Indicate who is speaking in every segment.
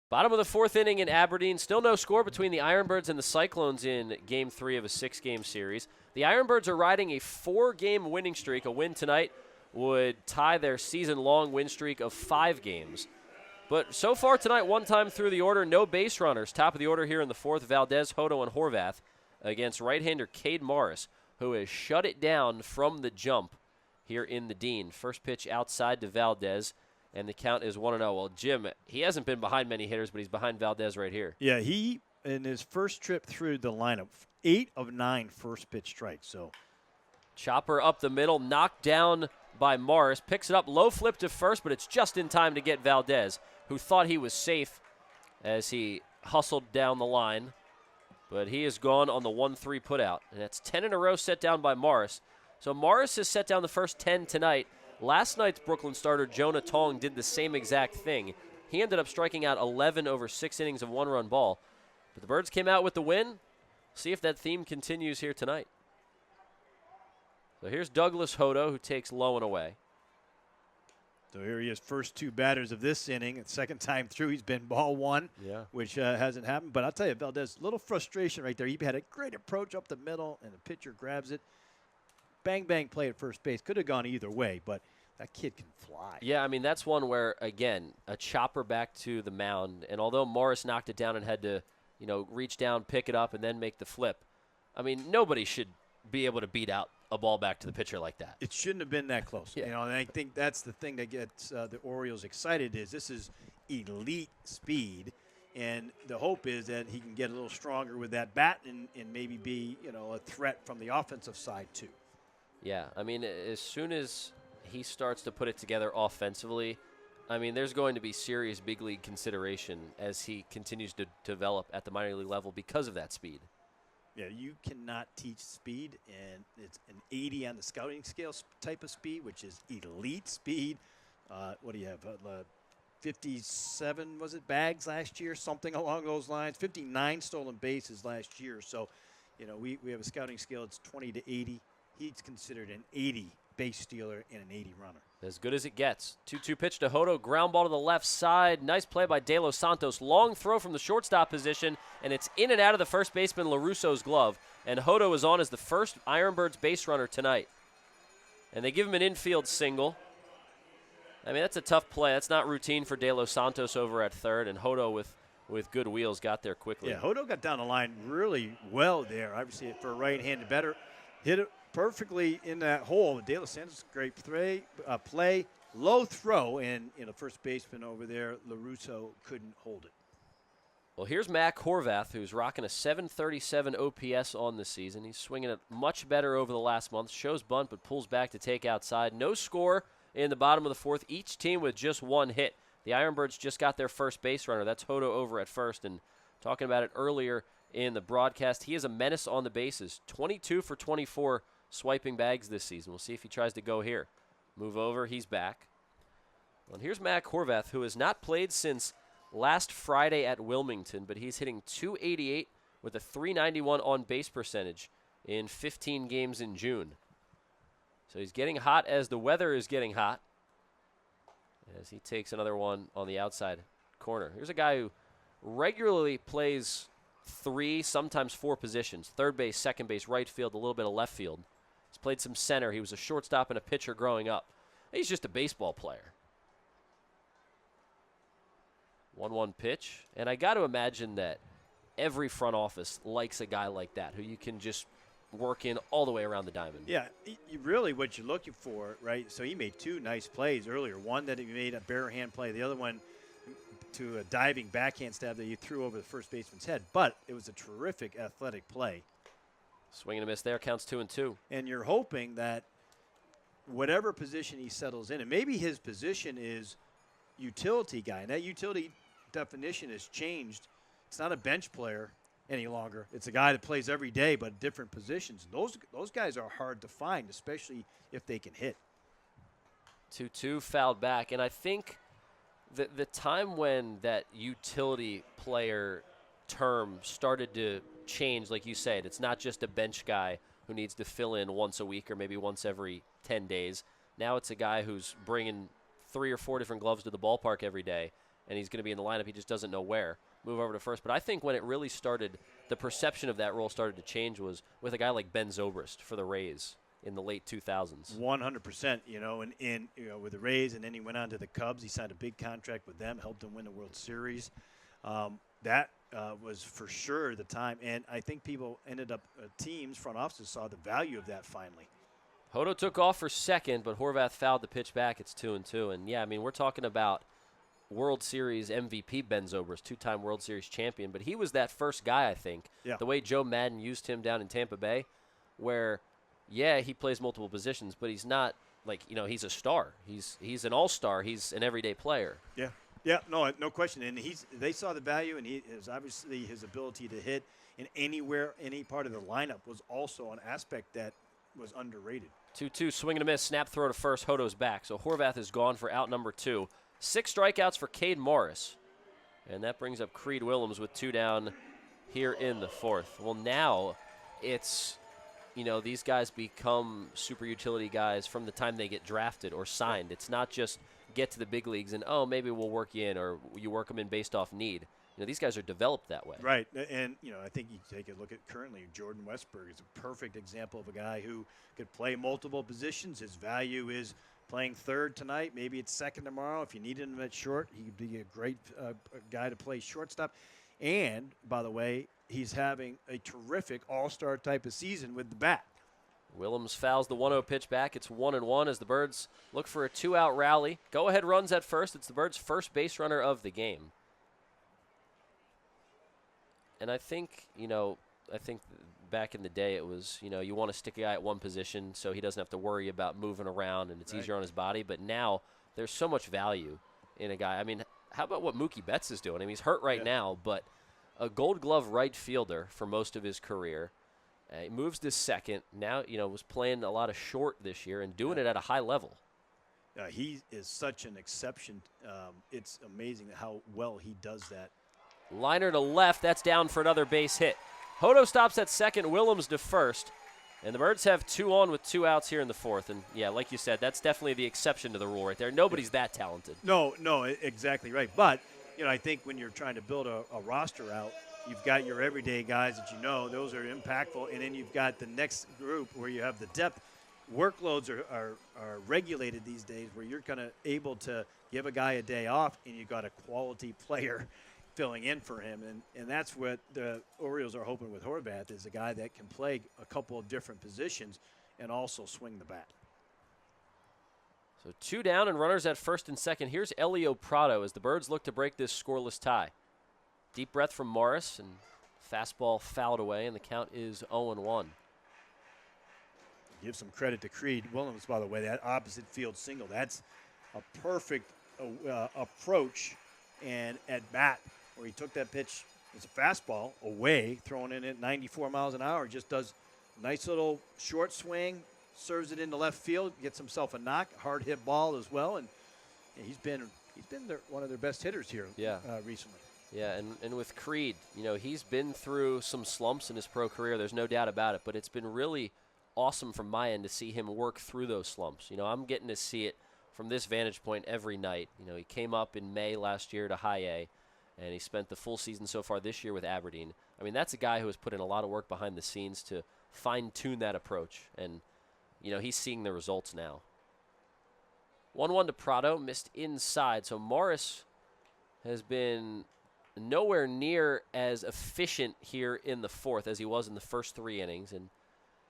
Speaker 1: Bottom of the fourth inning in Aberdeen. Still no score between the IronBirds and the Cyclones in Game 3 of a 6-game series. The IronBirds are riding a 4-game winning streak. A win tonight would tie their season-long win streak of 5 games. But so far tonight, one time through the order, no base runners. Top of the order here in the fourth, Valdez, Hodo, and Horvath against right-hander Cade Morris, who has shut it down from the jump here in the Dean. First pitch outside to Valdez. And the count is 1-0. Well, Jim, he hasn't been behind many hitters, but he's behind Valdez right here.
Speaker 2: Yeah, he, in his first trip through the lineup, 8 of 9 first pitch strikes. So,
Speaker 1: chopper up the middle, knocked down by Morris. Picks it up, low flip to first, but it's just in time to get Valdez, who thought he was safe as he hustled down the line. But he is gone on the 1-3 putout. And that's 10 in a row set down by Morris. So Morris has set down the first 10 tonight. Last night's Brooklyn starter, Jonah Tong, did the same exact thing. He ended up striking out 11 over 6 innings of one-run ball. But the Birds came out with the win. See if that theme continues here tonight. So here's Douglas Hodo, who takes low and away.
Speaker 2: So here he is, first 2 batters of this inning. And second time through, he's been ball 1, which hasn't happened. But I'll tell you, Valdez, a little frustration right there. He had a great approach up the middle, and the pitcher grabs it. Bang, bang play at first base. Could have gone either way, but that kid can fly.
Speaker 1: Yeah, I mean, that's one where, again, a chopper back to the mound. And although Morris knocked it down and had to, reach down, pick it up, and then make the flip, I mean, nobody should be able to beat out a ball back to the pitcher like that.
Speaker 2: It shouldn't have been that close.
Speaker 1: Yeah.
Speaker 2: And I think that's the thing that gets the Orioles excited is this is elite speed. And the hope is that he can get a little stronger with that bat and maybe be, a threat from the offensive side too.
Speaker 1: Yeah, I mean, as soon as he starts to put it together offensively, I mean, there's going to be serious big league consideration as he continues to develop at the minor league level because of that speed.
Speaker 2: Yeah, you cannot teach speed, and it's an 80 on the scouting scale type of speed, which is elite speed. What do you have? 57, was it, bags last year? Something along those lines. 59 stolen bases last year. So, we have a scouting scale. It's 20 to 80. He's considered an 80 base stealer and an 80 runner.
Speaker 1: As good as it gets. 2-2 pitch to Hodo. Ground ball to the left side. Nice play by De Los Santos. Long throw from the shortstop position, and it's in and out of the first baseman LaRusso's glove. And Hodo is on as the first IronBirds base runner tonight. And they give him an infield single. I mean, that's a tough play. That's not routine for De Los Santos over at third. And Hodo with good wheels got there quickly.
Speaker 2: Yeah, Hodo got down the line really well there. Obviously, for a right-handed batter, hit it perfectly in that hole. De Los Santos, great play, low throw, and first baseman over there, LaRusso, couldn't hold it.
Speaker 1: Well, here's Mac Horvath, who's rocking a 737 OPS on the season. He's swinging it much better over the last month. Shows bunt, but pulls back to take outside. No score in the bottom of the fourth. Each team with just 1 hit. The IronBirds just got their first base runner. That's Hodo over at first. And talking about it earlier in the broadcast, he is a menace on the bases. 22 for 24 swiping bags this season. We'll see if he tries to go here. Move over. He's back. Well, and here's Mac Horvath, who has not played since last Friday at Wilmington, but he's hitting .288 with a .391 on-base percentage in 15 games in June. So he's getting hot as the weather is getting hot as he takes another one on the outside corner. Here's a guy who regularly plays 3, sometimes 4 positions: third base, second base, right field, a little bit of left field. He's played some center. He was a shortstop and a pitcher growing up. He's just a baseball player. 1-1 pitch. And I got to imagine that every front office likes a guy like that who you can just work in all the way around the diamond.
Speaker 2: Yeah, really what you're looking for, right? So he made 2 nice plays earlier. One that he made a bare hand play. The other one to a diving backhand stab that he threw over the first baseman's head. But it was a terrific athletic play.
Speaker 1: Swing and a miss there. Counts 2-2.
Speaker 2: And you're hoping that whatever position he settles in, and maybe his position is utility guy, and that utility definition has changed. It's not a bench player any longer. It's a guy that plays every day but different positions. Those guys are hard to find, especially if they can hit.
Speaker 1: 2-2 fouled back. And I think the time when that utility player term started to change, like you said, it's not just a bench guy who needs to fill in once a week or maybe once every 10 days. Now it's a guy who's bringing 3 or 4 different gloves to the ballpark every day and he's going to be in the lineup. He just doesn't know where. Move over to first. But I think when it really started, the perception of that role started to change was with a guy like Ben Zobrist for the Rays in the late 2000s.
Speaker 2: 100%, and with the Rays, and then he went on to the Cubs. He signed a big contract with them, helped them win the World Series. That was for sure the time, and I think people ended up, teams, front offices saw the value of that finally.
Speaker 1: Hodo took off for second, but Horvath fouled the pitch back. It's 2-2, and yeah, I mean, we're talking about World Series MVP Ben Zobrist, two-time World Series champion, but he was that first guy, I think, the way Joe Madden used him down in Tampa Bay, where, yeah, he plays multiple positions, but he's not like, he's a star. He's an all-star. He's an everyday player.
Speaker 2: Yeah, no question. And they saw the value, and obviously his ability to hit in anywhere, any part of the lineup was also an aspect that was underrated.
Speaker 1: 2-2, swing and a miss, snap throw to first, Hodo's back. So Horvath is gone for out number 2. 6 strikeouts for Cade Morris. And that brings up Creed Willems with 2 down here in the 4th. Well, now it's, these guys become super utility guys from the time they get drafted or signed. It's not just get to the big leagues and, maybe we'll work you in, or you work them in based off need. These guys are developed that way.
Speaker 2: Right. And, I think you take a look at currently Jordan Westburg is a perfect example of a guy who could play multiple positions. His value is playing third tonight. Maybe it's second tomorrow. If you need him at short, he could be a great guy to play shortstop. And, by the way, he's having a terrific all-star type of season with the bat.
Speaker 1: Willems fouls the 1-0 pitch back. It's 1-1 as the Birds look for a 2-out rally. Go-ahead runs at first. It's the Birds' first base runner of the game. And I think, back in the day it was, you want to stick a guy at one position so he doesn't have to worry about moving around and it's easier on his body. But now there's so much value in a guy. I mean, how about what Mookie Betts is doing? I mean, he's hurt right now, but a Gold Glove right fielder for most of his career. He moves to second. Now, was playing a lot of short this year and doing it at a high level.
Speaker 2: He is such an exception. It's amazing how well he does that.
Speaker 1: Liner to left. That's down for another base hit. Hodo stops at second. Willems to first. And the Birds have 2 on with 2 outs here in the 4th. And, yeah, like you said, that's definitely the exception to the rule right there. Nobody's that talented.
Speaker 2: No, exactly right. But, I think when you're trying to build a roster out, you've got your everyday guys that those are impactful. And then you've got the next group where you have the depth. Workloads are regulated these days where you're kind of able to give a guy a day off and you've got a quality player filling in for him, and that's what the Orioles are hoping with Horvath is a guy that can play a couple of different positions and also swing the bat.
Speaker 1: So 2 down and runners at first and second. Here's Elio Prado as the Birds look to break this scoreless tie. Deep breath from Morris, and fastball fouled away, and the count is 0-1.
Speaker 2: Give some credit to Creed Willems, by the way, that opposite field single. That's a perfect approach and at bat, where he took that pitch, it's a fastball, away, throwing in at 94 miles an hour. Just does a nice little short swing, serves it into left field, gets himself a knock, hard hit ball as well, and he's been one of their best hitters here recently.
Speaker 1: Yeah, and with Creed, he's been through some slumps in his pro career. There's no doubt about it, but it's been really awesome from my end to see him work through those slumps. I'm getting to see it from this vantage point every night. He came up in May last year to high A, and he spent the full season so far this year with Aberdeen. I mean, that's a guy who has put in a lot of work behind the scenes to fine-tune that approach, and, he's seeing the results now. 1-1 to Prado, missed inside, so Morris has been nowhere near as efficient here in the 4th as he was in the first 3 innings, and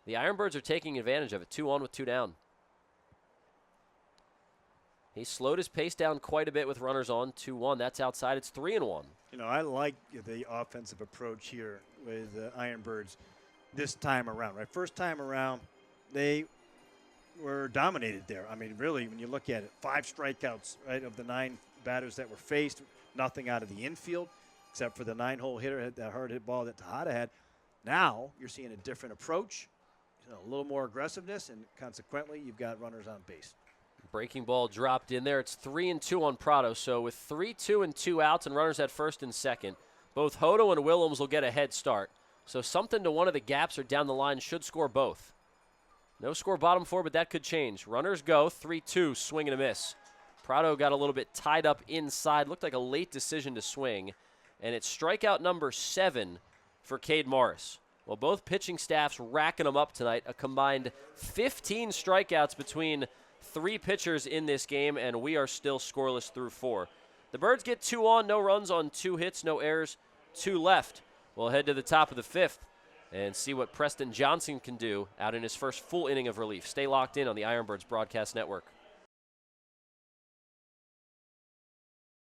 Speaker 1: the IronBirds are taking advantage of it. 2 on with 2 down. He slowed his pace down quite a bit with runners on. 2-1. That's outside. It's 3-1.
Speaker 2: I like the offensive approach here with the IronBirds this time around. Right, first time around, they were dominated there. I mean, really, when you look at it, 5 strikeouts, right, of the 9 batters that were faced, nothing out of the infield except for the 9-hole hitter, had that hard hit ball that Tejada had. Now you're seeing a different approach, a little more aggressiveness, and consequently, you've got runners on base.
Speaker 1: Breaking ball dropped in there. It's 3-2 on Prado. So with 3-2 and 2 outs and runners at first and second, both Hodo and Willems will get a head start. So something to one of the gaps or down the line should score both. No score bottom 4, but that could change. Runners go, 3-2, swing and a miss. Prado got a little bit tied up inside. Looked like a late decision to swing. And it's strikeout number 7 for Cade Morris. Well, both pitching staffs racking them up tonight. A combined 15 strikeouts between 3 pitchers in this game, and we are still scoreless through 4. The Birds get 2 on, no runs on 2 hits, no errors, 2 left. We'll head to the top of the 5th and see what Preston Johnson can do out in his first full inning of relief. Stay locked in on the IronBirds Broadcast Network.